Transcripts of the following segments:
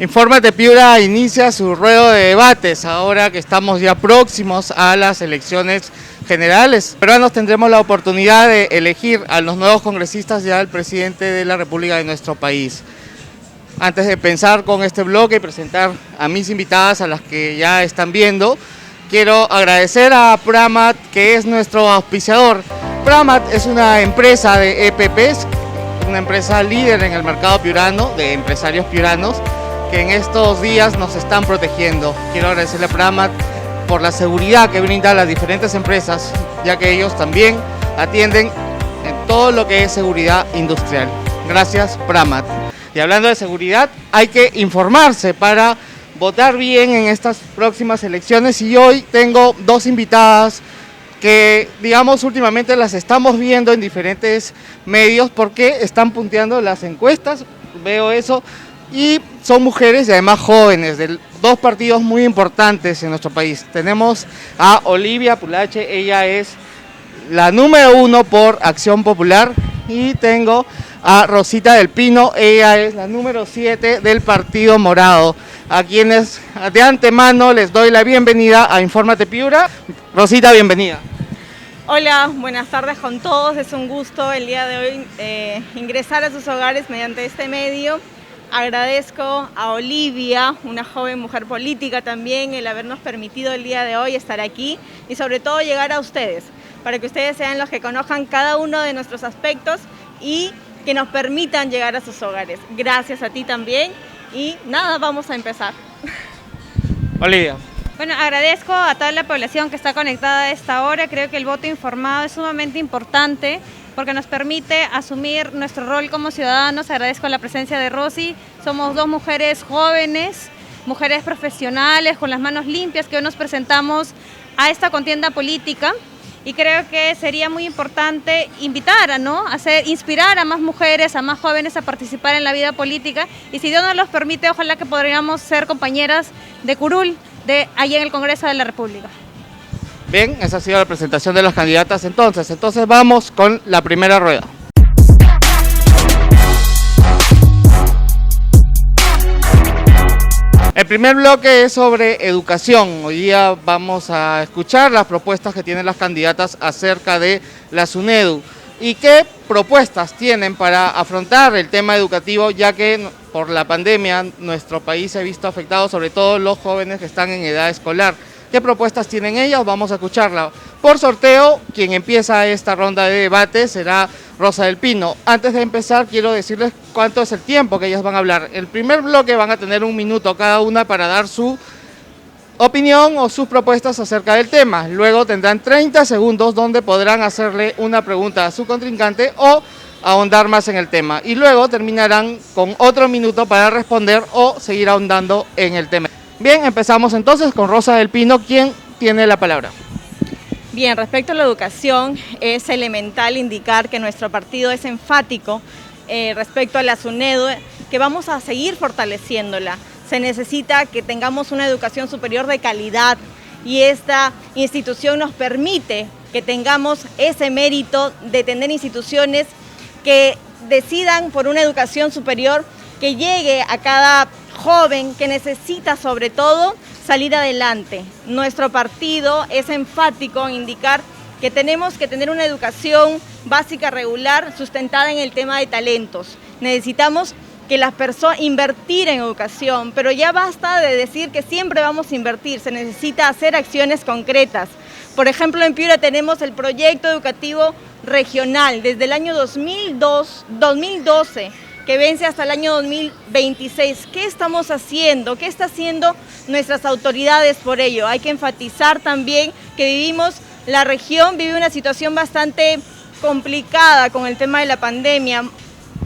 Infórmate Piura inicia su ruedo de debates ahora que estamos ya próximos a las elecciones generales. Peruanos tendremos la oportunidad de elegir a los nuevos congresistas y al presidente de la República de nuestro país. Antes de pensar con este bloque y presentar a mis invitadas, a las que ya están viendo, quiero agradecer a Pramat, que es nuestro auspiciador. Pramat es una empresa de EPPs, una empresa líder en el mercado piurano, de empresarios piuranos, que en estos días nos están protegiendo. Quiero agradecerle a Pramat por la seguridad que brinda a las diferentes empresas, ya que ellos también atienden en todo lo que es seguridad industrial. Gracias, Pramat. Y hablando de seguridad, hay que informarse para votar bien en estas próximas elecciones, y hoy tengo dos invitadas que, digamos, últimamente las estamos viendo en diferentes medios porque están punteando las encuestas, veo eso, y son mujeres y además jóvenes de dos partidos muy importantes en nuestro país. Tenemos a Olivia Pulache, ella es la número 1 por Acción Popular, y tengo a Rosita del Pino, ella es la número 7 del Partido Morado, a quienes de antemano les doy la bienvenida a Infórmate Piura. Rosita, bienvenida. Hola, buenas tardes con todos, es un gusto el día de hoy ingresar a sus hogares mediante este medio. Agradezco a Olivia, una joven mujer política también, el habernos permitido el día de hoy estar aquí y sobre todo llegar a ustedes, para que ustedes sean los que conozcan cada uno de nuestros aspectos y que nos permitan llegar a sus hogares. Gracias a ti también y nada, vamos a empezar. Olivia. Bueno, agradezco a toda la población que está conectada a esta hora. Creo que el voto informado es sumamente importante porque nos permite asumir nuestro rol como ciudadanos. Agradezco la presencia de Rosy. Somos dos mujeres jóvenes, mujeres profesionales, con las manos limpias, que hoy nos presentamos a esta contienda política. Y creo que sería muy importante invitar inspirar a más mujeres, a más jóvenes a participar en la vida política. Y si Dios nos los permite, ojalá que podríamos ser compañeras de curul allí en el Congreso de la República. Bien, esa ha sido la presentación de las candidatas entonces. Entonces vamos con la primera rueda. El primer bloque es sobre educación. Hoy día vamos a escuchar las propuestas que tienen las candidatas acerca de la SUNEDU y qué propuestas tienen para afrontar el tema educativo, ya que por la pandemia nuestro país se ha visto afectado, sobre todo los jóvenes que están en edad escolar. ¿Qué propuestas tienen ellas? Vamos a escucharla. Por sorteo, quien empieza esta ronda de debate será Rosa del Pino. Antes de empezar, quiero decirles cuánto es el tiempo que ellas van a hablar. El primer bloque van a tener 1 minuto cada una para dar su opinión o sus propuestas acerca del tema. Luego tendrán 30 segundos donde podrán hacerle una pregunta a su contrincante o ahondar más en el tema. Y luego terminarán con otro minuto para responder o seguir ahondando en el tema. Bien, empezamos entonces con Rosa del Pino, quien tiene la palabra. Bien, respecto a la educación, es elemental indicar que nuestro partido es enfático respecto a la SUNEDU, que vamos a seguir fortaleciéndola. Se necesita que tengamos una educación superior de calidad y esta institución nos permite que tengamos ese mérito de tener instituciones que decidan por una educación superior que llegue a cada joven que necesita sobre todo salir adelante. Nuestro partido es enfático en indicar que tenemos que tener una educación básica regular sustentada en el tema de talentos. Necesitamos que las personas invertir en educación, pero ya basta de decir que siempre vamos a invertir, se necesita hacer acciones concretas. Por ejemplo, en Piura tenemos el proyecto educativo regional desde el año 2012, que vence hasta el año 2026. ¿Qué estamos haciendo? ¿Qué está haciendo nuestras autoridades por ello? Hay que enfatizar también que la región vive una situación bastante complicada con el tema de la pandemia.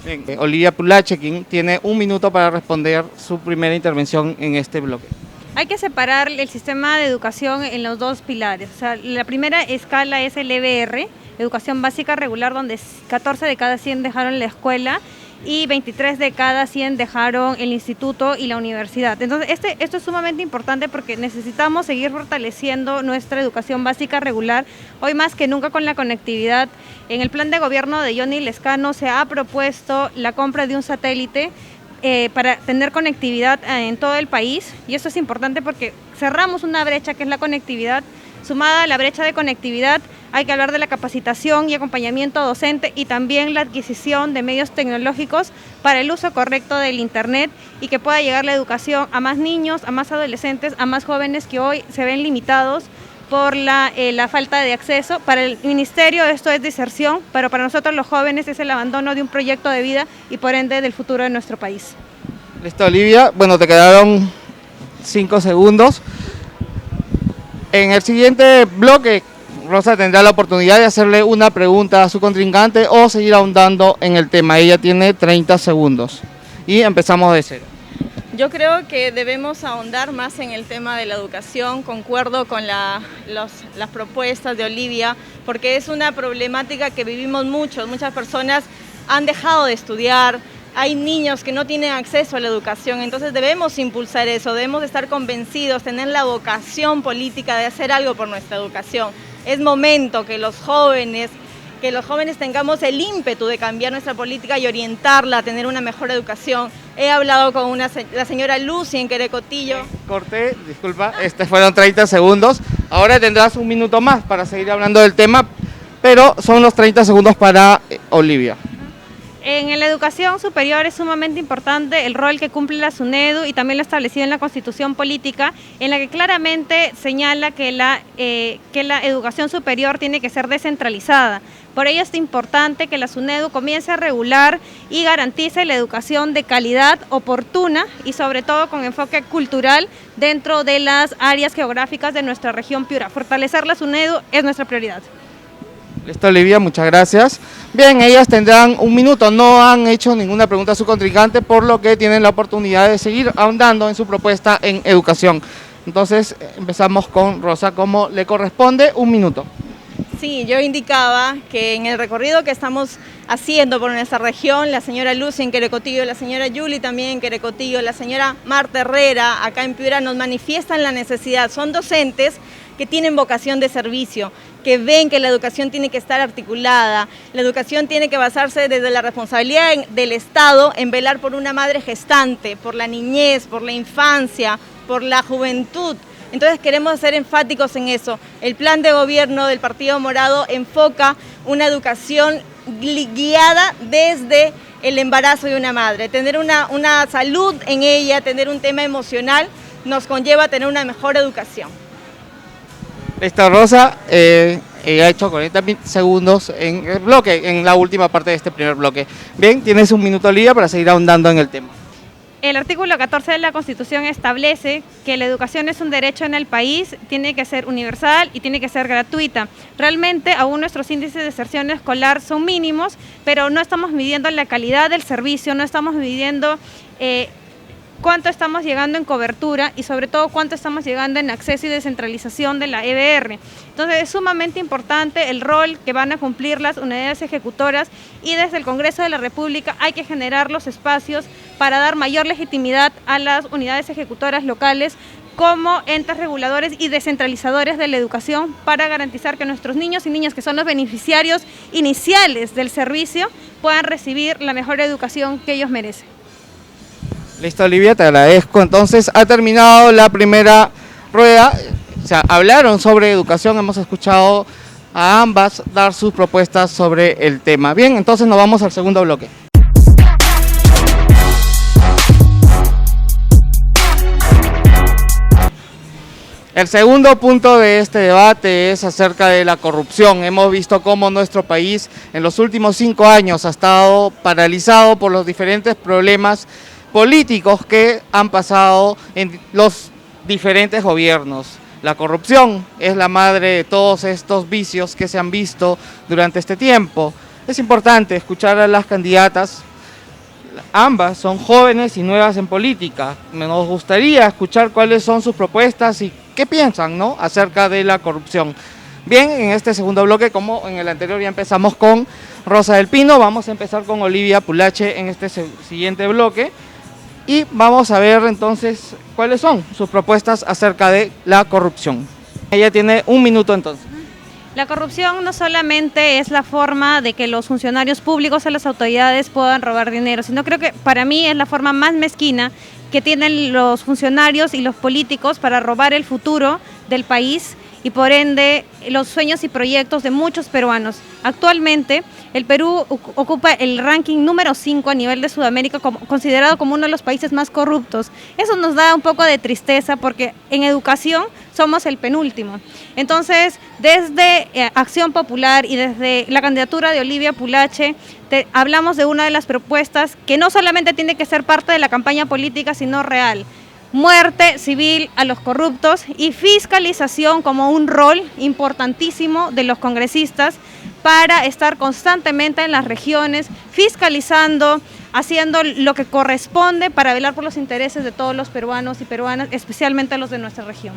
Bien, Olivia Pulache, quien tiene 1 minuto para responder su primera intervención en este bloque. Hay que separar el sistema de educación en los dos pilares. O sea, la primera escala es el EBR, educación básica regular, donde 14 de cada 100 dejaron la escuela y 23 de cada 100 dejaron el instituto y la universidad. Entonces, esto es sumamente importante porque necesitamos seguir fortaleciendo nuestra educación básica regular, hoy más que nunca con la conectividad. En el plan de gobierno de Johnny Lescano se ha propuesto la compra de un satélite para tener conectividad en todo el país, y esto es importante porque cerramos una brecha que es la conectividad. Sumada a la brecha de conectividad, hay que hablar de la capacitación y acompañamiento docente y también la adquisición de medios tecnológicos para el uso correcto del Internet y que pueda llegar la educación a más niños, a más adolescentes, a más jóvenes que hoy se ven limitados por la falta de acceso. Para el ministerio esto es deserción, pero para nosotros los jóvenes es el abandono de un proyecto de vida y por ende del futuro de nuestro país. Listo, Olivia. Bueno, te quedaron 5 segundos. En el siguiente bloque, Rosa tendrá la oportunidad de hacerle una pregunta a su contrincante o seguir ahondando en el tema. Ella tiene 30 segundos y empezamos de cero. Yo creo que debemos ahondar más en el tema de la educación. Concuerdo con las propuestas de Olivia, porque es una problemática que vivimos muchas personas han dejado de estudiar. Hay niños que no tienen acceso a la educación, entonces debemos impulsar eso, debemos estar convencidos, tener la vocación política de hacer algo por nuestra educación. Es momento que los jóvenes tengamos el ímpetu de cambiar nuestra política y orientarla a tener una mejor educación. He hablado con la señora Lucy en Querecotillo. Corté, disculpa, fueron 30 segundos. Ahora tendrás un minuto más para seguir hablando del tema, pero son los 30 segundos para Olivia. En la educación superior es sumamente importante el rol que cumple la SUNEDU y también lo establecido en la Constitución Política, en la que claramente señala que la educación superior tiene que ser descentralizada. Por ello es importante que la SUNEDU comience a regular y garantice la educación de calidad, oportuna y sobre todo con enfoque cultural dentro de las áreas geográficas de nuestra región Piura. Fortalecer la SUNEDU es nuestra prioridad. Listo, Olivia, muchas gracias. Bien, ellas tendrán un minuto, no han hecho ninguna pregunta a su contrincante, por lo que tienen la oportunidad de seguir ahondando en su propuesta en educación. Entonces, empezamos con Rosa, como le corresponde, un minuto. Sí, yo indicaba que en el recorrido que estamos haciendo por nuestra región, la señora Lucy en Querecotillo, la señora Yuli también en Querecotillo, la señora Marta Herrera acá en Piura nos manifiestan la necesidad. Son docentes que tienen vocación de servicio, que ven que la educación tiene que estar articulada, la educación tiene que basarse desde la responsabilidad del Estado en velar por una madre gestante, por la niñez, por la infancia, por la juventud. Entonces queremos ser enfáticos en eso. El plan de gobierno del Partido Morado enfoca una educación guiada desde el embarazo de una madre. Tener una salud en ella, tener un tema emocional, nos conlleva a tener una mejor educación. Esta Rosa ha hecho 40 segundos en el bloque, en la última parte de este primer bloque. Bien, tienes un minuto, Olivia, para seguir ahondando en el tema. El artículo 14 de la Constitución establece que la educación es un derecho en el país, tiene que ser universal y tiene que ser gratuita. Realmente aún nuestros índices de deserción escolar son mínimos, pero no estamos midiendo la calidad del servicio, no estamos midiendo cuánto estamos llegando en cobertura y sobre todo cuánto estamos llegando en acceso y descentralización de la EBR. Entonces es sumamente importante el rol que van a cumplir las unidades ejecutoras y desde el Congreso de la República hay que generar los espacios para dar mayor legitimidad a las unidades ejecutoras locales como entes reguladores y descentralizadores de la educación para garantizar que nuestros niños y niñas, que son los beneficiarios iniciales del servicio, puedan recibir la mejor educación que ellos merecen. Listo, Olivia, te agradezco. Entonces, ha terminado la primera rueda. O sea, hablaron sobre educación, hemos escuchado a ambas dar sus propuestas sobre el tema. Bien, entonces nos vamos al segundo bloque. El segundo punto de este debate es acerca de la corrupción. Hemos visto cómo nuestro país en los últimos 5 años ha estado paralizado por los diferentes problemas políticos que han pasado en los diferentes gobiernos. La corrupción es la madre de todos estos vicios que se han visto durante este tiempo. Es importante escuchar a las candidatas. Ambas son jóvenes y nuevas en política. Nos gustaría escuchar cuáles son sus propuestas y qué piensan, ¿no?, acerca de la corrupción. Bien, en este segundo bloque, como en el anterior ya empezamos con Rosa del Pino, vamos a empezar con Olivia Pulache en este siguiente bloque. Y vamos a ver entonces cuáles son sus propuestas acerca de la corrupción. Ella tiene un minuto entonces. La corrupción no solamente es la forma de que los funcionarios públicos o las autoridades puedan robar dinero, sino creo que para mí es la forma más mezquina que tienen los funcionarios y los políticos para robar el futuro del país y por ende los sueños y proyectos de muchos peruanos. Actualmente el Perú ocupa el ranking número 5 a nivel de Sudamérica, considerado como uno de los países más corruptos. Eso nos da un poco de tristeza porque en educación somos el penúltimo. Entonces, desde Acción Popular y desde la candidatura de Olivia Pulache, hablamos de una de las propuestas que no solamente tiene que ser parte de la campaña política, sino real. Muerte civil a los corruptos y fiscalización como un rol importantísimo de los congresistas para estar constantemente en las regiones, fiscalizando, haciendo lo que corresponde para velar por los intereses de todos los peruanos y peruanas, especialmente los de nuestra región.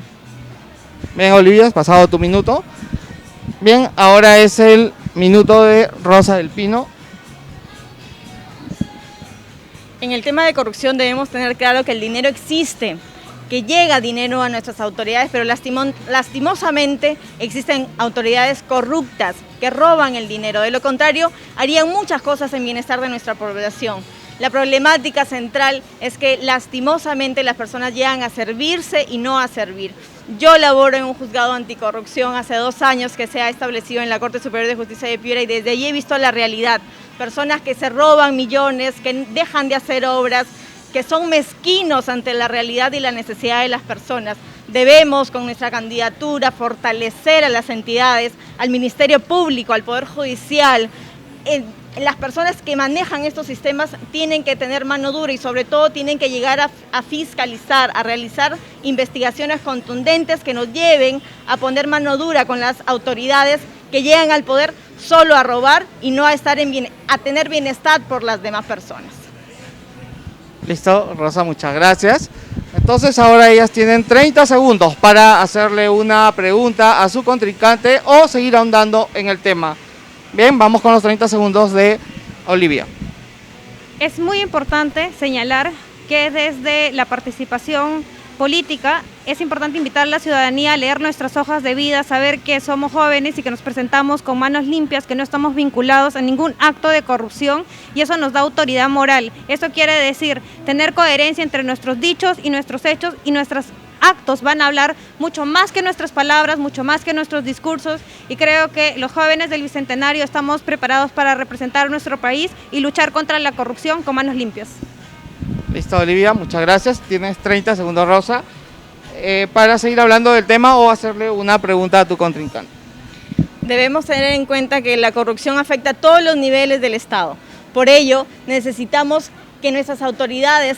Bien, Olivia, has pasado tu minuto. Bien, ahora es el minuto de Rosa del Pino. En el tema de corrupción debemos tener claro que el dinero existe, que llega dinero a nuestras autoridades, pero lastimosamente existen autoridades corruptas que roban el dinero. De lo contrario, harían muchas cosas en bienestar de nuestra población. La problemática central es que lastimosamente las personas llegan a servirse y no a servir. Yo laboro en un juzgado anticorrupción hace 2 años que se ha establecido en la Corte Superior de Justicia de Piura y desde allí he visto la realidad. Personas que se roban millones, que dejan de hacer obras, que son mezquinos ante la realidad y la necesidad de las personas. Debemos, con nuestra candidatura, fortalecer a las entidades, al Ministerio Público, al Poder Judicial. Las personas que manejan estos sistemas tienen que tener mano dura y sobre todo tienen que llegar a fiscalizar, a realizar investigaciones contundentes que nos lleven a poner mano dura con las autoridades que llegan al poder solo a robar y no a tener bienestar por las demás personas. Listo, Rosa, muchas gracias. Entonces ahora ellas tienen 30 segundos para hacerle una pregunta a su contrincante o seguir ahondando en el tema. Bien, vamos con los 30 segundos de Olivia. Es muy importante señalar que desde la participación política es importante invitar a la ciudadanía a leer nuestras hojas de vida, saber que somos jóvenes y que nos presentamos con manos limpias, que no estamos vinculados a ningún acto de corrupción y eso nos da autoridad moral. Eso quiere decir tener coherencia entre nuestros dichos y nuestros hechos y nuestros actos van a hablar mucho más que nuestras palabras, mucho más que nuestros discursos y creo que los jóvenes del Bicentenario estamos preparados para representar nuestro país y luchar contra la corrupción con manos limpias. Listo, Olivia, muchas gracias. Tienes 30 segundos, Rosa, para seguir hablando del tema o hacerle una pregunta a tu contrincante. Debemos tener en cuenta que la corrupción afecta a todos los niveles del Estado. Por ello, necesitamos que nuestras autoridades,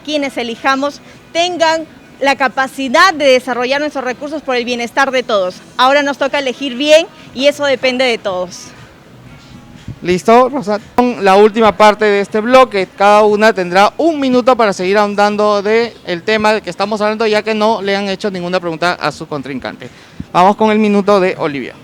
quienes elijamos, tengan la capacidad de desarrollar nuestros recursos por el bienestar de todos. Ahora nos toca elegir bien y eso depende de todos. Listo, Rosa. Con la última parte de este bloque, cada una tendrá 1 minuto para seguir ahondando del tema del que estamos hablando, ya que no le han hecho ninguna pregunta a su contrincante. Vamos con el minuto de Olivia.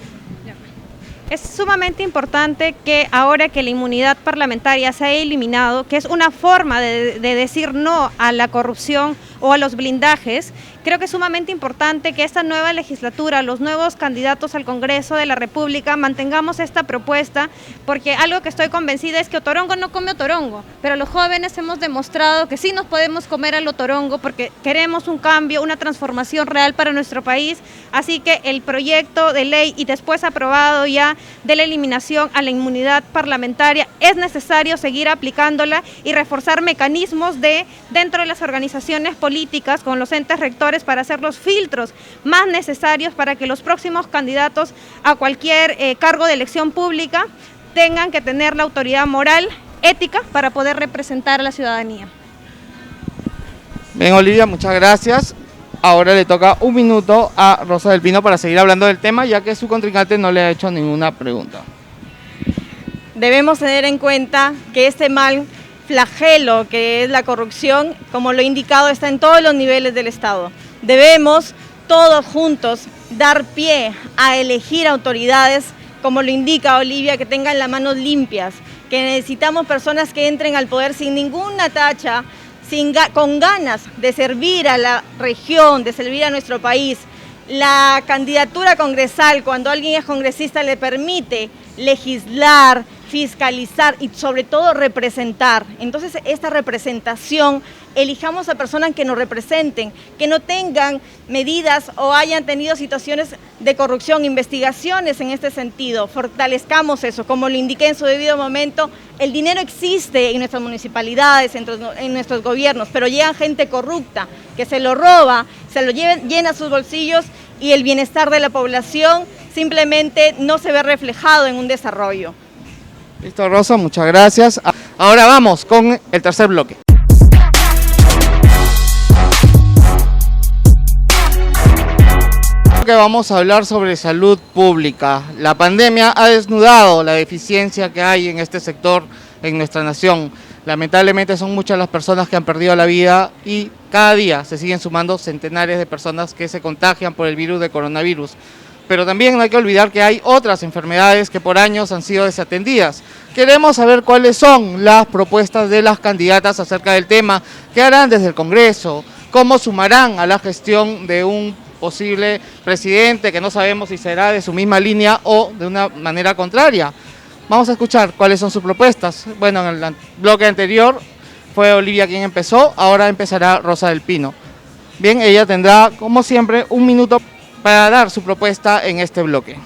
Es sumamente importante que ahora que la inmunidad parlamentaria se ha eliminado, que es una forma de decir no a la corrupción o a los blindajes, creo que es sumamente importante que esta nueva legislatura, los nuevos candidatos al Congreso de la República, mantengamos esta propuesta, porque algo que estoy convencida es que otorongo no come otorongo, pero los jóvenes hemos demostrado que sí nos podemos comer al otorongo porque queremos un cambio, una transformación real para nuestro país, así que el proyecto de ley y después aprobado ya de la eliminación a la inmunidad parlamentaria, es necesario seguir aplicándola y reforzar mecanismos dentro de las organizaciones políticas con los entes rectores para hacer los filtros más necesarios para que los próximos candidatos a cualquier cargo de elección pública tengan que tener la autoridad moral, ética para poder representar a la ciudadanía. Bien, Olivia, muchas gracias. Ahora le toca 1 minuto a Rosa del Pino para seguir hablando del tema, ya que su contrincante no le ha hecho ninguna pregunta. Debemos tener en cuenta que este mal flagelo que es la corrupción, como lo he indicado, está en todos los niveles del Estado. Debemos todos juntos dar pie a elegir autoridades, como lo indica Olivia, que tengan las manos limpias, que necesitamos personas que entren al poder sin ninguna tacha, con ganas de servir a la región, de servir a nuestro país. La candidatura congresal, cuando alguien es congresista, le permite legislar, fiscalizar y sobre todo representar. Entonces, esta representación, elijamos a personas que nos representen, que no tengan medidas o hayan tenido situaciones de corrupción, investigaciones en este sentido. Fortalezcamos eso, como lo indiqué en su debido momento, el dinero existe en nuestras municipalidades, en nuestros gobiernos, pero llega gente corrupta que se lo roba, se lo llena sus bolsillos y el bienestar de la población simplemente no se ve reflejado en un desarrollo. Listo, Rosa, muchas gracias. Ahora vamos con el tercer bloque. Que vamos a hablar sobre salud pública. La pandemia ha desnudado la deficiencia que hay en este sector en nuestra nación. Lamentablemente son muchas las personas que han perdido la vida y cada día se siguen sumando centenares de personas que se contagian por el virus de coronavirus. Pero también no hay que olvidar que hay otras enfermedades que por años han sido desatendidas. Queremos saber cuáles son las propuestas de las candidatas acerca del tema, qué harán desde el Congreso, cómo sumarán a la gestión de un posible presidente que no sabemos si será de su misma línea o de una manera contraria. Vamos a escuchar cuáles son sus propuestas. Bueno, en el bloque anterior fue Olivia quien empezó, ahora empezará Rosa del Pino. Bien, ella tendrá, como siempre, un minuto para dar su propuesta en este bloque.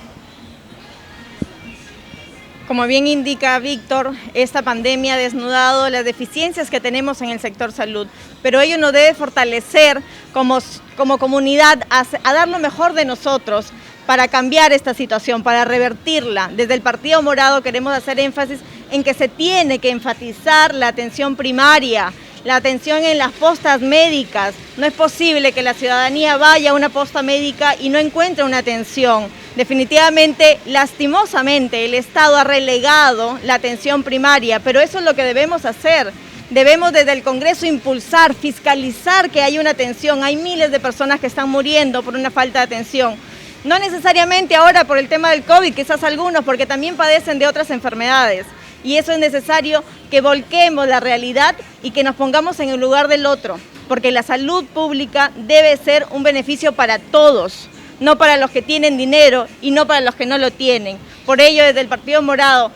Como bien indica Víctor, esta pandemia ha desnudado las deficiencias que tenemos en el sector salud, pero ello nos debe fortalecer como comunidad a dar lo mejor de nosotros para cambiar esta situación, para revertirla. Desde el Partido Morado queremos hacer énfasis en que se tiene que enfatizar la atención primaria, la atención en las postas médicas. No es posible que la ciudadanía vaya a una posta médica y no encuentre una atención. Definitivamente, lastimosamente, el Estado ha relegado la atención primaria, pero eso es lo que debemos hacer. Debemos desde el Congreso impulsar, fiscalizar que haya una atención. Hay miles de personas que están muriendo por una falta de atención. No necesariamente ahora por el tema del COVID, quizás algunos, porque también padecen de otras enfermedades. Y eso es necesario que volquemos la realidad y que nos pongamos en el lugar del otro, porque la salud pública debe ser un beneficio para todos, no para los que tienen dinero y no para los que no lo tienen. Por ello, desde el Partido Morado.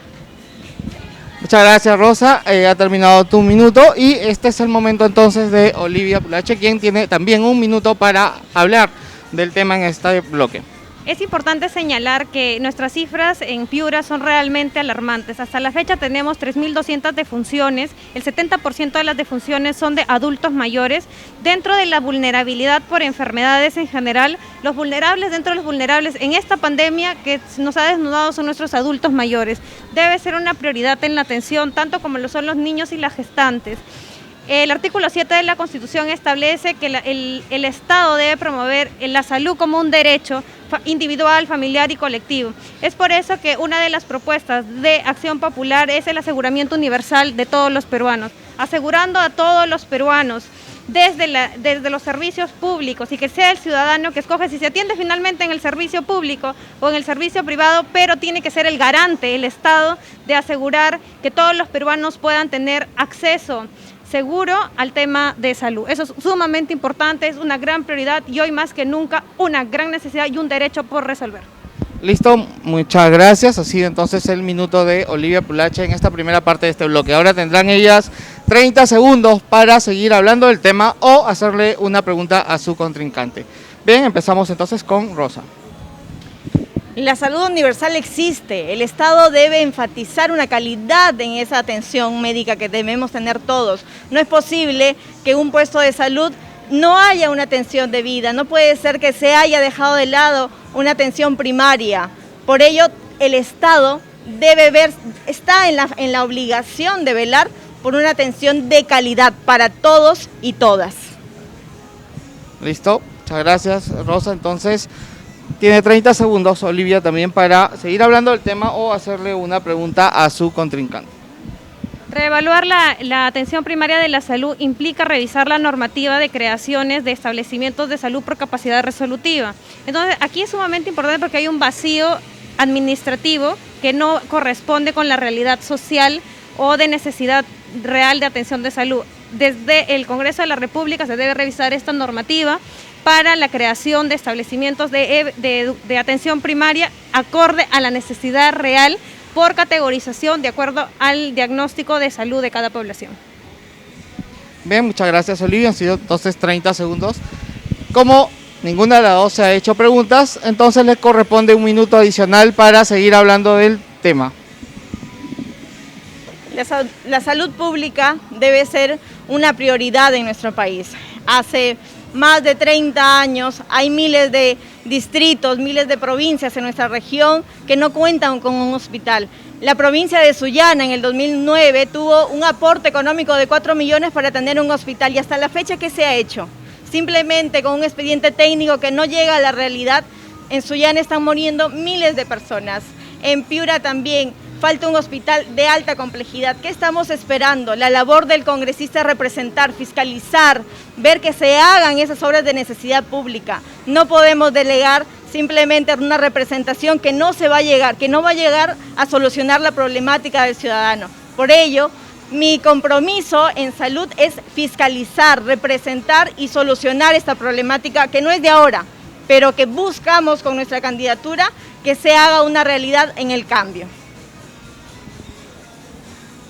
Muchas gracias, Rosa. Ha terminado tu minuto y este es el momento entonces de Olivia Pulache, quien tiene también un minuto para hablar del tema en este bloque. Es importante señalar que nuestras cifras en Piura son realmente alarmantes. Hasta la fecha tenemos 3.200 defunciones, el 70% de las defunciones son de adultos mayores. Dentro de la vulnerabilidad por enfermedades en general, los vulnerables dentro de los vulnerables en esta pandemia que nos ha desnudado son nuestros adultos mayores. Debe ser una prioridad en la atención, tanto como lo son los niños y las gestantes. El artículo 7 de la Constitución establece que el Estado debe promover la salud como un derecho individual, familiar y colectivo. Es por eso que una de las propuestas de Acción Popular es el aseguramiento universal de todos los peruanos, asegurando a todos los peruanos desde los servicios públicos y que sea el ciudadano que escoge si se atiende finalmente en el servicio público o en el servicio privado, pero tiene que ser el garante, el Estado, de asegurar que todos los peruanos puedan tener acceso seguro al tema de salud. Eso es sumamente importante, es una gran prioridad y hoy más que nunca una gran necesidad y un derecho por resolver. Listo, muchas gracias. Ha sido entonces el minuto de Olivia Pulache en esta primera parte de este bloque. Ahora tendrán ellas 30 segundos para seguir hablando del tema o hacerle una pregunta a su contrincante. Bien, empezamos entonces con Rosa. La salud universal existe, el Estado debe enfatizar una calidad en esa atención médica que debemos tener todos. No es posible que en un puesto de salud no haya una atención debida, no puede ser que se haya dejado de lado una atención primaria. Por ello, el Estado está en la obligación de velar por una atención de calidad para todos y todas. Listo, muchas gracias, Rosa. Entonces, tiene 30 segundos, Olivia, también para seguir hablando del tema o hacerle una pregunta a su contrincante. Reevaluar la atención primaria de la salud implica revisar la normativa de creaciones de establecimientos de salud por capacidad resolutiva. Entonces, aquí es sumamente importante porque hay un vacío administrativo que no corresponde con la realidad social o de necesidad real de atención de salud. desde el Congreso de la República se debe revisar esta normativa para la creación de establecimientos de atención primaria acorde a la necesidad real por categorización de acuerdo al diagnóstico de salud de cada población. Bien, muchas gracias, Olivia. Han sido entonces 30 segundos. Como ninguna de las dos se ha hecho preguntas, entonces les corresponde un minuto adicional para seguir hablando del tema. La salud pública debe ser una prioridad en nuestro país. Hace más de 30 años hay miles de distritos, miles de provincias en nuestra región que no cuentan con un hospital. La provincia de Sullana en el 2009 tuvo un aporte económico de 4 millones para tener un hospital y hasta la fecha, ¿qué se ha hecho? Simplemente con un expediente técnico que no llega a la realidad. En Sullana están muriendo miles de personas. En Piura también falta un hospital de alta complejidad. ¿Qué estamos esperando? La labor del congresista es representar, fiscalizar, ver que se hagan esas obras de necesidad pública. No podemos delegar simplemente una representación que no va a llegar a solucionar la problemática del ciudadano. Por ello, mi compromiso en salud es fiscalizar, representar y solucionar esta problemática que no es de ahora, pero que buscamos con nuestra candidatura que se haga una realidad en el cambio.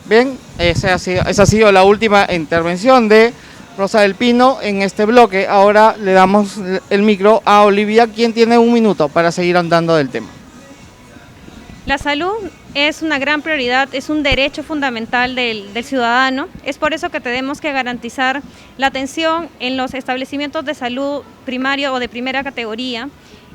Bien, esa ha sido la última intervención de Rosa del Pino en este bloque. Ahora le damos el micro a Olivia, quien tiene un minuto para seguir andando del tema. La salud es una gran prioridad, es un derecho fundamental del ciudadano. Es por eso que tenemos que garantizar la atención en los establecimientos de salud primario o de primera categoría.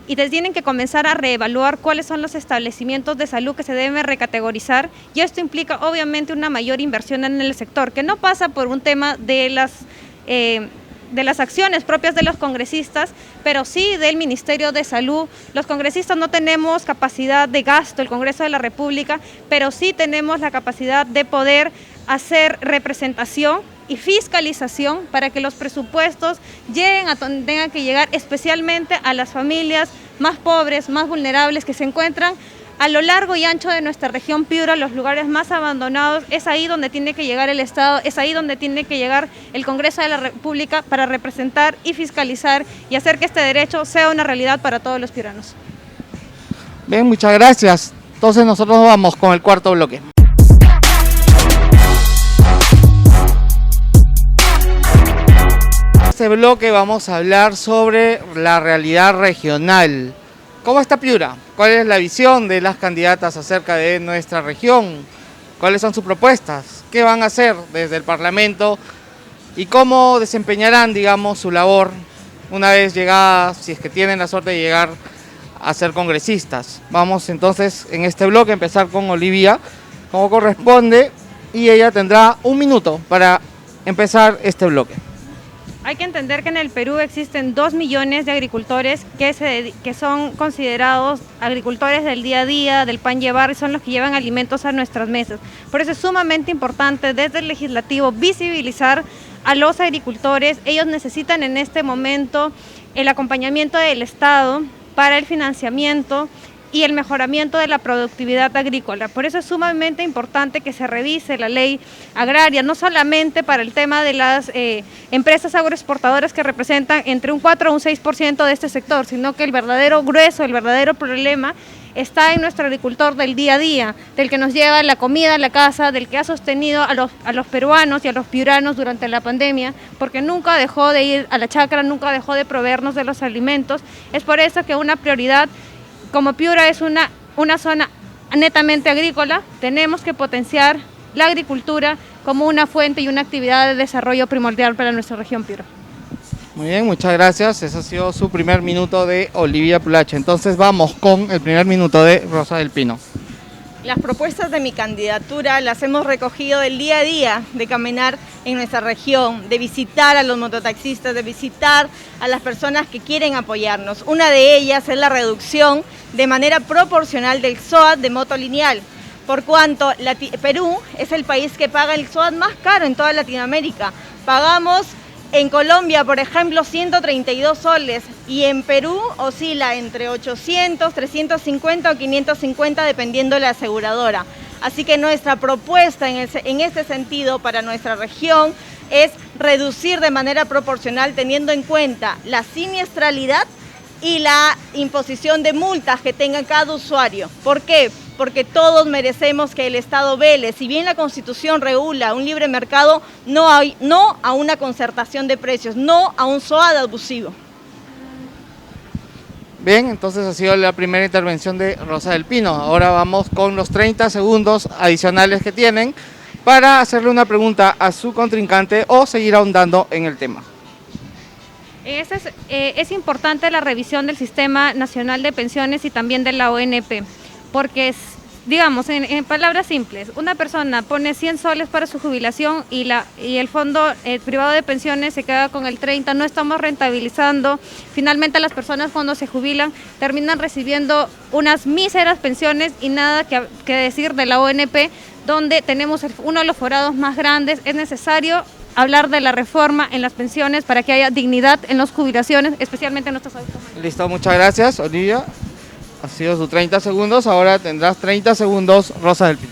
Y tienen que comenzar a reevaluar cuáles son los establecimientos de salud que se deben recategorizar, y esto implica obviamente una mayor inversión en el sector, que no pasa por un tema de las acciones propias de los congresistas, pero sí del Ministerio de Salud. Los congresistas no tenemos capacidad de gasto, el Congreso de la República, pero sí tenemos la capacidad de poder hacer representación y fiscalización para que los presupuestos lleguen a donde tengan que llegar, especialmente a las familias más pobres, más vulnerables que se encuentran a lo largo y ancho de nuestra región Piura, los lugares más abandonados. Es ahí donde tiene que llegar el Estado, es ahí donde tiene que llegar el Congreso de la República para representar y fiscalizar y hacer que este derecho sea una realidad para todos los piuranos. Bien, muchas gracias. Entonces nosotros vamos con el cuarto bloque. En este bloque vamos a hablar sobre la realidad regional. ¿Cómo está Piura? ¿Cuál es la visión de las candidatas acerca de nuestra región? ¿Cuáles son sus propuestas? ¿Qué van a hacer desde el Parlamento? ¿Y cómo desempeñarán, digamos, su labor una vez llegada, si es que tienen la suerte de llegar a ser congresistas? Vamos entonces en este bloque a empezar con Olivia, como corresponde, y ella tendrá un minuto para empezar este bloque. Hay que entender que en el Perú existen 2 millones de agricultores que son considerados agricultores del día a día, del pan llevar, y son los que llevan alimentos a nuestras mesas. Por eso es sumamente importante desde el legislativo visibilizar a los agricultores. Ellos necesitan en este momento el acompañamiento del Estado para el financiamiento y el mejoramiento de la productividad agrícola. Por eso es sumamente importante que se revise la ley agraria, no solamente para el tema de las empresas agroexportadoras que representan entre un 4 a un 6% de este sector, sino que el verdadero grueso, el verdadero problema está en nuestro agricultor del día a día, del que nos lleva la comida a la casa, del que ha sostenido a los peruanos y a los piuranos durante la pandemia, porque nunca dejó de ir a la chacra, nunca dejó de proveernos de los alimentos. Es por eso que una prioridad, como Piura es una zona netamente agrícola, tenemos que potenciar la agricultura como una fuente y una actividad de desarrollo primordial para nuestra región Piura. Muy bien, muchas gracias. Ese ha sido su primer minuto de Olivia Pulache. Entonces vamos con el primer minuto de Rosa del Pino. Las propuestas de mi candidatura las hemos recogido del día a día de caminar en nuestra región, de visitar a los mototaxistas, de visitar a las personas que quieren apoyarnos. Una de ellas es la reducción de manera proporcional del SOAT de moto lineal, por cuanto Perú es el país que paga el SOAT más caro en toda Latinoamérica. Pagamos en Colombia, por ejemplo, 132 soles y en Perú oscila entre 800, 350 o 550 dependiendo de la aseguradora. Así que nuestra propuesta en este sentido para nuestra región es reducir de manera proporcional teniendo en cuenta la siniestralidad y la imposición de multas que tenga cada usuario. ¿Por qué? Porque todos merecemos que el Estado vele. Si bien la Constitución regula un libre mercado, no a una concertación de precios, no a un SOAD abusivo. Bien, entonces ha sido la primera intervención de Rosa del Pino. Ahora vamos con los 30 segundos adicionales que tienen para hacerle una pregunta a su contrincante o seguir ahondando en el tema. Es importante la revisión del Sistema Nacional de Pensiones y también de la ONP, porque digamos, en palabras simples, una persona pone 100 soles para su jubilación y el fondo privado de pensiones se queda con el 30, no estamos rentabilizando. Finalmente las personas cuando se jubilan terminan recibiendo unas míseras pensiones y nada que decir de la ONP, donde tenemos uno de los forados más grandes. Es necesario hablar de la reforma en las pensiones para que haya dignidad en las jubilaciones, especialmente en nuestros adultos mayores. Listo, muchas gracias, Olivia. Ha sido sus 30 segundos, ahora tendrás 30 segundos, Rosa del Pino.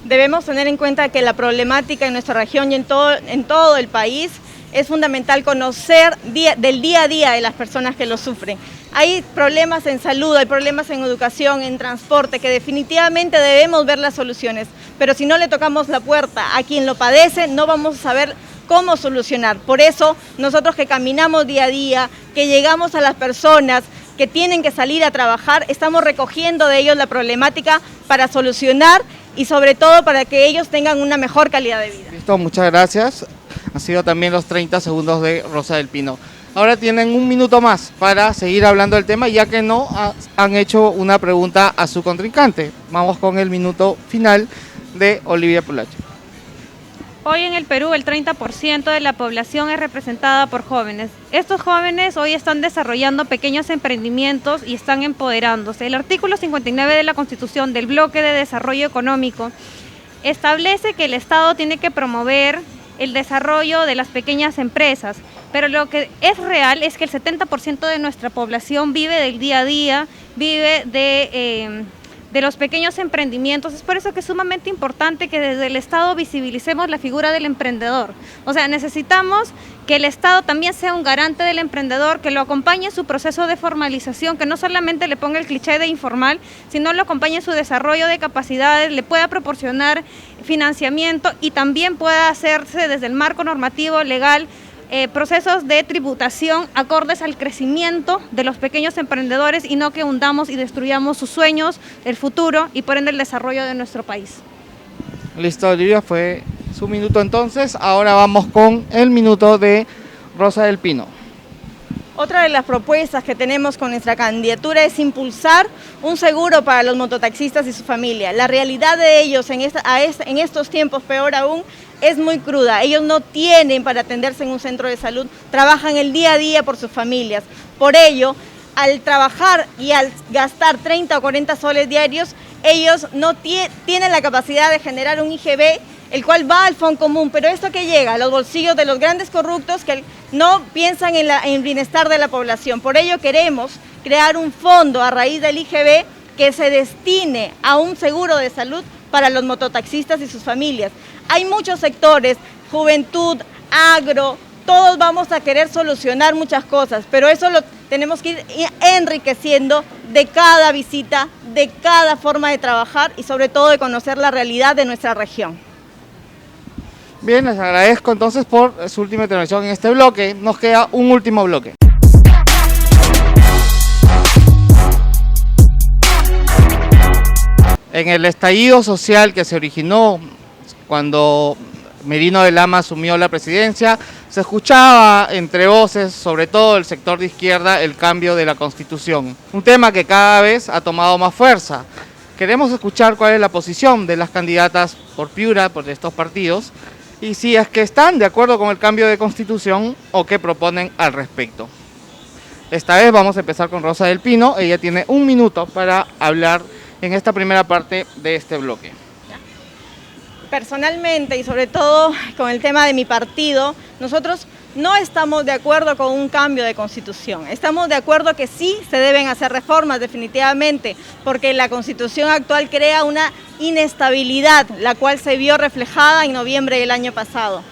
Debemos tener en cuenta que la problemática en nuestra región y en todo el país es fundamental conocer del día a día de las personas que lo sufren. Hay problemas en salud, hay problemas en educación, en transporte, que definitivamente debemos ver las soluciones, pero si no le tocamos la puerta a quien lo padece, no vamos a saber cómo solucionar. Por eso, nosotros que caminamos día a día, que llegamos a las personas que tienen que salir a trabajar, estamos recogiendo de ellos la problemática para solucionar y sobre todo para que ellos tengan una mejor calidad de vida. Listo, muchas gracias. Han sido también los 30 segundos de Rosa del Pino. Ahora tienen un minuto más para seguir hablando del tema, ya que no han hecho una pregunta a su contrincante. Vamos con el minuto final de Olivia Pulache. Hoy en el Perú el 30% de la población es representada por jóvenes. Estos jóvenes hoy están desarrollando pequeños emprendimientos y están empoderándose. El artículo 59 de la Constitución del Bloque de Desarrollo Económico establece que el Estado tiene que promover el desarrollo de las pequeñas empresas, pero lo que es real es que el 70% de nuestra población vive del día a día, vive de los pequeños emprendimientos. Es por eso que es sumamente importante que desde el Estado visibilicemos la figura del emprendedor. O sea, necesitamos que el Estado también sea un garante del emprendedor, que lo acompañe en su proceso de formalización, que no solamente le ponga el cliché de informal, sino lo acompañe en su desarrollo de capacidades, le pueda proporcionar financiamiento y también pueda hacerse desde el marco normativo legal procesos de tributación acordes al crecimiento de los pequeños emprendedores y no que hundamos y destruyamos sus sueños, el futuro y por ende el desarrollo de nuestro país. Listo, Olivia, fue su minuto entonces. Ahora vamos con el minuto de Rosa del Pino. Otra de las propuestas que tenemos con nuestra candidatura es impulsar un seguro para los mototaxistas y su familia. La realidad de ellos en estos tiempos, peor aún, es muy cruda. Ellos no tienen para atenderse en un centro de salud, trabajan el día a día por sus familias. Por ello, al trabajar y al gastar 30 o 40 soles diarios, ellos no tienen la capacidad de generar un IGB, el cual va al fondo común, pero esto que llega a los bolsillos de los grandes corruptos que no piensan en el bienestar de la población. Por ello queremos crear un fondo a raíz del IGB que se destine a un seguro de salud para los mototaxistas y sus familias. Hay muchos sectores, juventud, agro, todos vamos a querer solucionar muchas cosas, pero eso lo tenemos que ir enriqueciendo de cada visita, de cada forma de trabajar y sobre todo de conocer la realidad de nuestra región. Bien, les agradezco entonces por su última intervención en este bloque. Nos queda un último bloque. En el estallido social que se originó cuando Merino de Lama asumió la presidencia, se escuchaba entre voces, sobre todo el sector de izquierda, el cambio de la Constitución. Un tema que cada vez ha tomado más fuerza. Queremos escuchar cuál es la posición de las candidatas por Piura, por estos partidos, y si es que están de acuerdo con el cambio de Constitución o qué proponen al respecto. Esta vez vamos a empezar con Rosa del Pino. Ella tiene un minuto para hablar en esta primera parte de este bloque. Personalmente y sobre todo con el tema de mi partido, nosotros no estamos de acuerdo con un cambio de Constitución. Estamos de acuerdo que sí se deben hacer reformas definitivamente, porque la Constitución actual crea una inestabilidad, la cual se vio reflejada en noviembre del año pasado.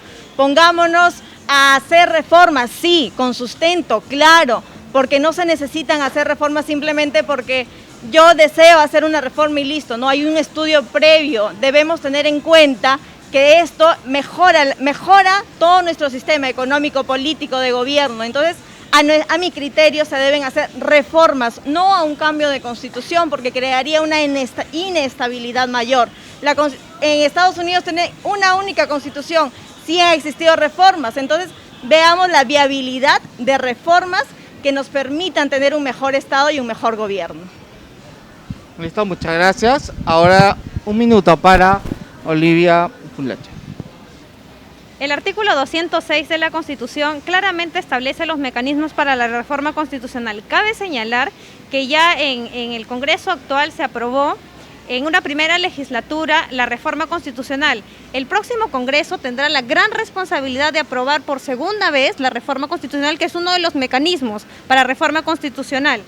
Pongámonos a hacer reformas, sí, con sustento, claro, porque no se necesitan hacer reformas simplemente porque yo deseo hacer una reforma y listo, no hay un estudio previo. Debemos tener en cuenta que esto mejora todo nuestro sistema económico, político, de gobierno. Entonces, a mi criterio se deben hacer reformas, no a un cambio de constitución, porque crearía una inestabilidad mayor. En Estados Unidos tiene una única constitución, sí han existido reformas, entonces veamos la viabilidad de reformas que nos permitan tener un mejor Estado y un mejor gobierno. Listo, muchas gracias. Ahora un minuto para Olivia Pulache. El artículo 206 de la Constitución claramente establece los mecanismos para la reforma constitucional. Cabe señalar que ya en el Congreso actual se aprobó en una primera legislatura la reforma constitucional. El próximo Congreso tendrá la gran responsabilidad de aprobar por segunda vez la reforma constitucional, que es uno de los mecanismos para reforma constitucional.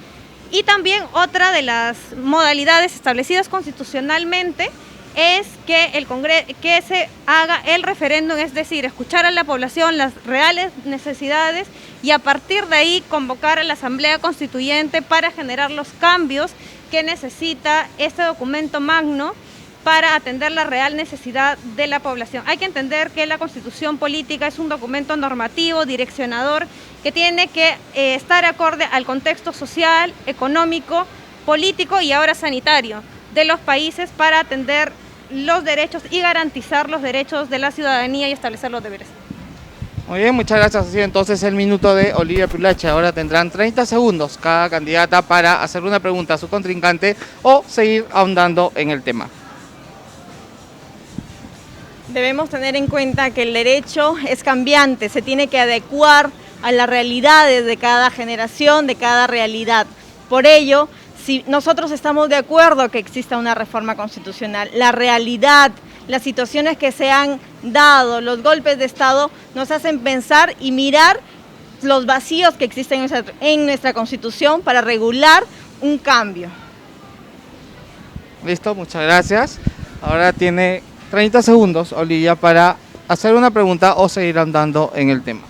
Y también otra de las modalidades establecidas constitucionalmente es que se haga el referéndum, es decir, escuchar a la población las reales necesidades y a partir de ahí convocar a la Asamblea Constituyente para generar los cambios que necesita este documento magno para atender la real necesidad de la población. Hay que entender que la Constitución política es un documento normativo, direccionador, que tiene que estar acorde al contexto social, económico, político y ahora sanitario de los países para atender los derechos y garantizar los derechos de la ciudadanía y establecer los deberes. Muy bien, muchas gracias. Así entonces el minuto de Olivia Pulache. Ahora tendrán 30 segundos cada candidata para hacer una pregunta a su contrincante o seguir ahondando en el tema. Debemos tener en cuenta que el derecho es cambiante, se tiene que adecuar a las realidades de cada generación, de cada realidad. Por ello, si nosotros estamos de acuerdo que exista una reforma constitucional, la realidad, las situaciones que se han dado, los golpes de Estado, nos hacen pensar y mirar los vacíos que existen en nuestra Constitución para regular un cambio. Listo, muchas gracias. Ahora tiene 30 segundos, Olivia, para hacer una pregunta o seguir andando en el tema.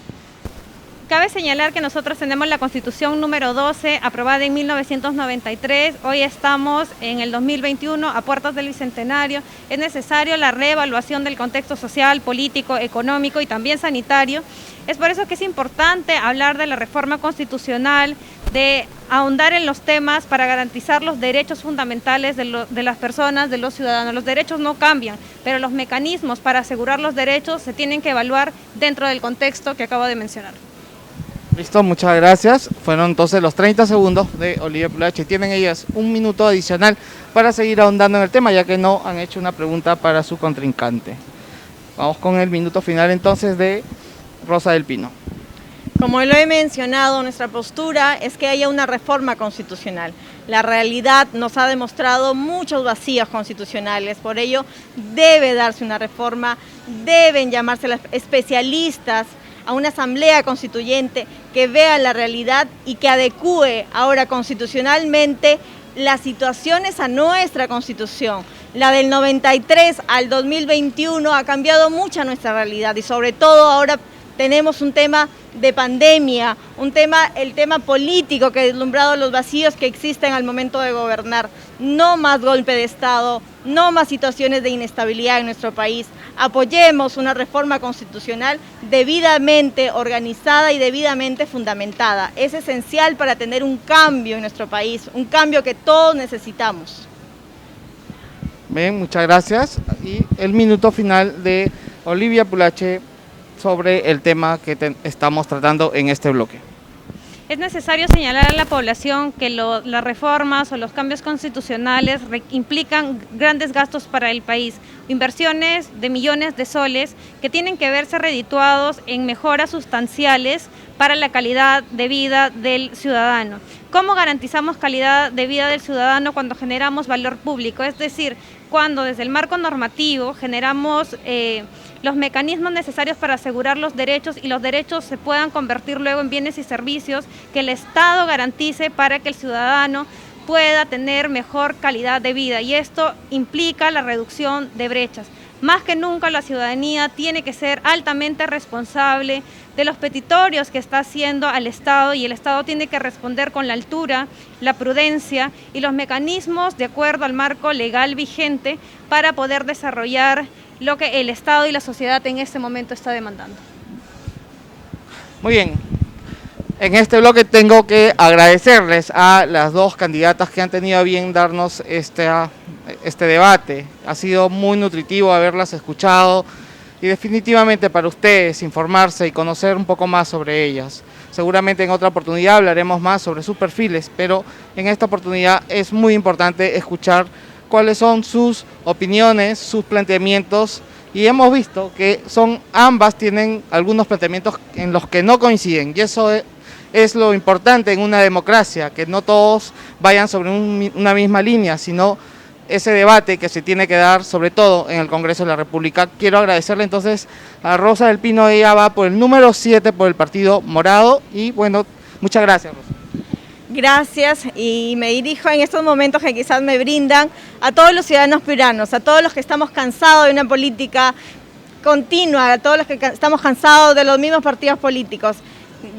Cabe señalar que nosotros tenemos la Constitución número 12, aprobada en 1993, hoy estamos en el 2021, a puertas del Bicentenario. Es necesario la reevaluación del contexto social, político, económico y también sanitario. Es por eso que es importante hablar de la reforma constitucional, de ahondar en los temas para garantizar los derechos fundamentales de las personas, de los ciudadanos. Los derechos no cambian, pero los mecanismos para asegurar los derechos se tienen que evaluar dentro del contexto que acabo de mencionar. Listo, muchas gracias. Fueron entonces los 30 segundos de Olivia Pulache. Tienen ellas un minuto adicional para seguir ahondando en el tema, ya que no han hecho una pregunta para su contrincante. Vamos con el minuto final entonces de Rosa del Pino. Como lo he mencionado, nuestra postura es que haya una reforma constitucional. La realidad nos ha demostrado muchos vacíos constitucionales, por ello debe darse una reforma, deben llamarse los especialistas a una asamblea constituyente que vea la realidad y que adecúe ahora constitucionalmente las situaciones a nuestra Constitución. La del 93 al 2021 ha cambiado mucho nuestra realidad y sobre todo ahora tenemos un tema de pandemia, el tema político que ha deslumbrado los vacíos que existen al momento de gobernar. No más golpe de Estado, no más situaciones de inestabilidad en nuestro país. Apoyemos una reforma constitucional debidamente organizada y debidamente fundamentada. Es esencial para tener un cambio en nuestro país, un cambio que todos necesitamos. Bien, muchas gracias. Y el minuto final de Olivia Pulache sobre el tema que estamos tratando en este bloque. Es necesario señalar a la población que las reformas o los cambios constitucionales implican grandes gastos para el país, inversiones de millones de soles que tienen que verse redituados en mejoras sustanciales para la calidad de vida del ciudadano. ¿Cómo garantizamos calidad de vida del ciudadano cuando generamos valor público? Es decir, cuando desde el marco normativo generamos los mecanismos necesarios para asegurar los derechos y los derechos se puedan convertir luego en bienes y servicios que el Estado garantice para que el ciudadano pueda tener mejor calidad de vida, y esto implica la reducción de brechas. Más que nunca la ciudadanía tiene que ser altamente responsable de los petitorios que está haciendo al Estado, y el Estado tiene que responder con la altura, la prudencia y los mecanismos de acuerdo al marco legal vigente para poder desarrollar lo que el Estado y la sociedad en este momento está demandando. Muy bien. En este bloque tengo que agradecerles a las dos candidatas que han tenido a bien darnos este debate. Ha sido muy nutritivo haberlas escuchado y definitivamente para ustedes informarse y conocer un poco más sobre ellas. Seguramente en otra oportunidad hablaremos más sobre sus perfiles, pero en esta oportunidad es muy importante escuchar cuáles son sus opiniones, sus planteamientos, y hemos visto que ambas tienen algunos planteamientos en los que no coinciden, y eso es lo importante en una democracia, que no todos vayan sobre una misma línea, sino ese debate que se tiene que dar, sobre todo en el Congreso de la República. Quiero agradecerle entonces a Rosa del Pino. Ella va por el número 7 por el Partido Morado, y bueno, muchas gracias, Rosa. Gracias, y me dirijo en estos momentos que quizás me brindan a todos los ciudadanos piuranos, a todos los que estamos cansados de una política continua, a todos los que estamos cansados de los mismos partidos políticos.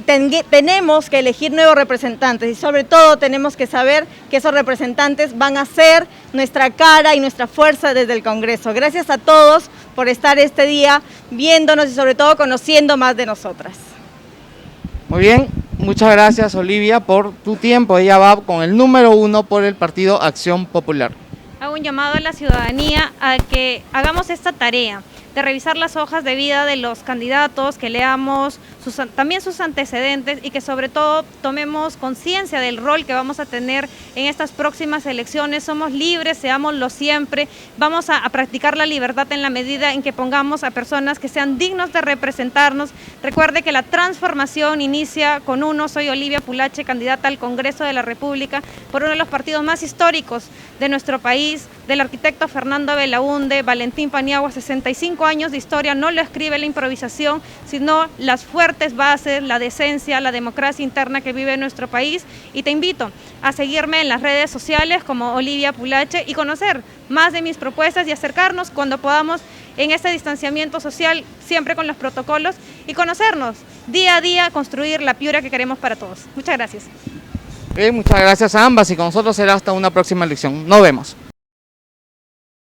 Tenemos que elegir nuevos representantes, y sobre todo tenemos que saber que esos representantes van a ser nuestra cara y nuestra fuerza desde el Congreso. Gracias a todos por estar este día viéndonos y sobre todo conociendo más de nosotras. Muy bien, muchas gracias, Olivia, por tu tiempo. Ella va con el número 1 por el Partido Acción Popular. Hago un llamado a la ciudadanía a que hagamos esta tarea de revisar las hojas de vida de los candidatos, que leamos también sus antecedentes, y que sobre todo tomemos conciencia del rol que vamos a tener en estas próximas elecciones. Somos libres, seámoslo siempre. Vamos a practicar la libertad en la medida en que pongamos a personas que sean dignos de representarnos. Recuerde que la transformación inicia con uno. Soy Olivia Pulache, candidata al Congreso de la República por uno de los partidos más históricos de nuestro país, del arquitecto Fernando Belaúnde, Valentín Paniagua. 65 años de historia no lo escribe la improvisación, sino las fuertes bases, la decencia, la democracia interna que vive nuestro país. Y te invito a seguirme en las redes sociales como Olivia Pulache y conocer más de mis propuestas y acercarnos cuando podamos en este distanciamiento social, siempre con los protocolos, y conocernos día a día, construir la Piura que queremos para todos. Muchas gracias. Muchas gracias a ambas, y con nosotros será hasta una próxima elección. Nos vemos.